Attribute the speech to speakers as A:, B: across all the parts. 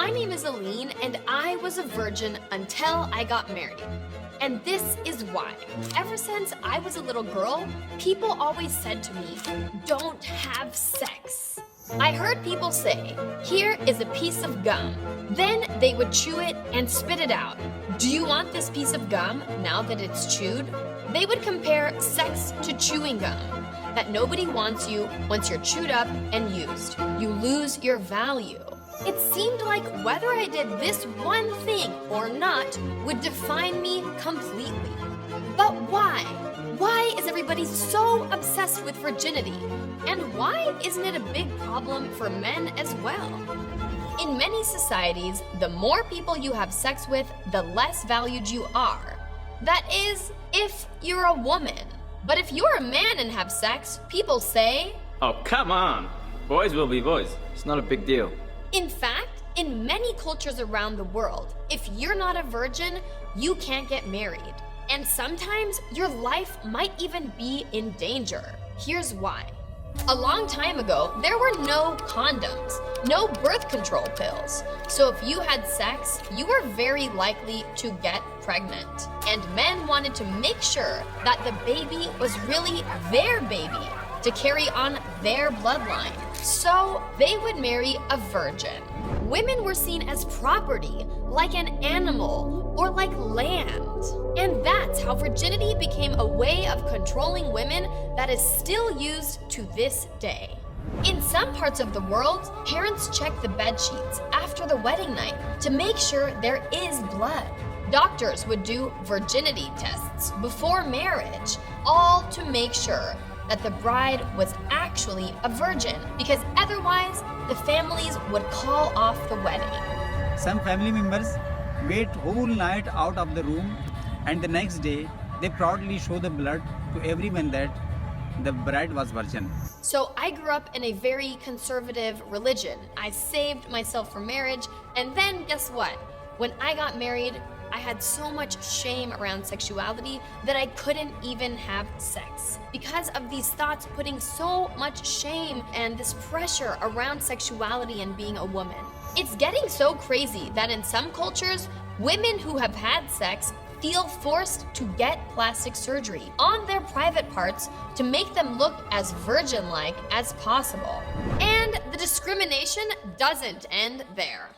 A: My name is Alyne, and I was a virgin until I got married. And this is why. Ever since I was a little girl, people always said to me, "Don't have sex." I heard people say, "Here is a piece of gum." Then they would chew it and spit it out. "Do you want this piece of gum now that it's chewed?" They would compare sex to chewing gum. That nobody wants you once you're chewed up and used. You lose your value. It seemed like whether I did this one thing or not would define me completely. But why? Why is everybody so obsessed with virginity? And why isn't it a big problem for men as well? In many societies, the more people you have sex with, the less valued you are. That is, if you're a woman. But if you're a man and have sex, people say,
B: "Oh, come on. Boys will be boys. It's not a big deal."
A: In fact, in many cultures around the world, if you're not a virgin, you can't get married. And sometimes your life might even be in danger. Here's why. A long time ago, there were no condoms, no birth control pills. So if you had sex, you were very likely to get pregnant. And men wanted to make sure that the baby was really their baby, to carry on their bloodline. So they would marry a virgin. Women were seen as property, like an animal or like land. And that's how virginity became a way of controlling women that is still used to this day. In some parts of the world, parents check the bed sheets after the wedding night to make sure there is blood. Doctors would do virginity tests before marriage, all to make sure that the bride was actually a virgin, because otherwise the families would call off the wedding.
C: Some family members wait whole night out of the room, and the next day they proudly show the blood to everyone that the bride was virgin.
A: So I grew up in a very conservative religion. I saved myself for marriage, and then guess what? When I got married, I had so much shame around sexuality that I couldn't even have sex. Because of these thoughts putting so much shame and this pressure around sexuality and being a woman. It's getting so crazy that in some cultures, women who have had sex feel forced to get plastic surgery on their private parts to make them look as virgin-like as possible. And the discrimination doesn't end there.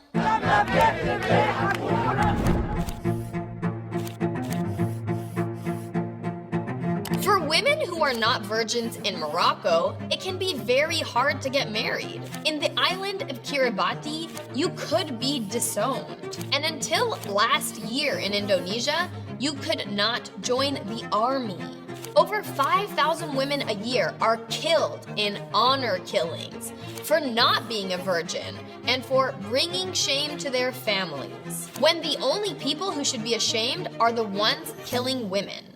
A: For women who are not virgins in Morocco, it can be very hard to get married. In the island of Kiribati, you could be disowned. And until last year in Indonesia, you could not join the army. Over 5,000 women a year are killed in honor killings for not being a virgin and for bringing shame to their families, when the only people who should be ashamed are the ones killing women.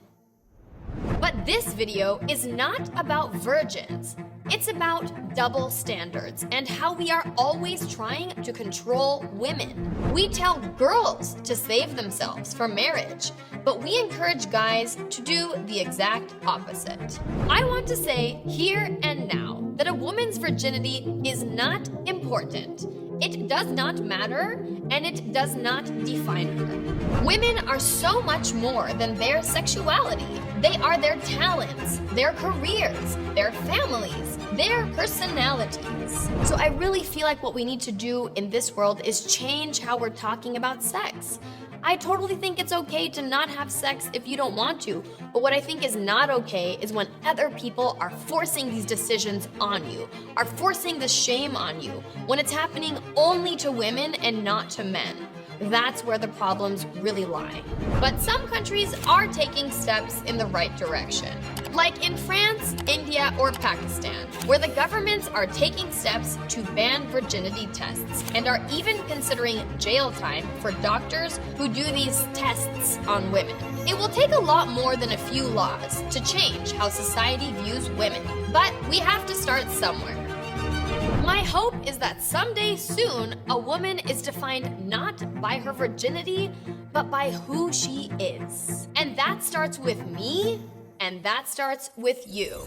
A: But this video is not about virgins. It's about double standards and how we are always trying to control women. We tell girls to save themselves for marriage, but we encourage guys to do the exact opposite. I want to say here and now that a woman's virginity is not important. It does not matter, and it does not define her. Women are so much more than their sexuality. They are their talents, their careers, their families, their personalities. So I really feel like what we need to do in this world is change how we're talking about sex. I totally think it's okay to not have sex if you don't want to, but what I think is not okay is when other people are forcing these decisions on you, are forcing the shame on you, when it's happening only to women and not to men. That's where the problems really lie. But some countries are taking steps in the right direction, like in France, India, or Pakistan, where the governments are taking steps to ban virginity tests and are even considering jail time for doctors who do these tests on women. It will take a lot more than a few laws to change how society views women, but we have to start somewhere. My hope is that someday soon, a woman is defined not by her virginity, but by who she is. And that starts with me, and that starts with you.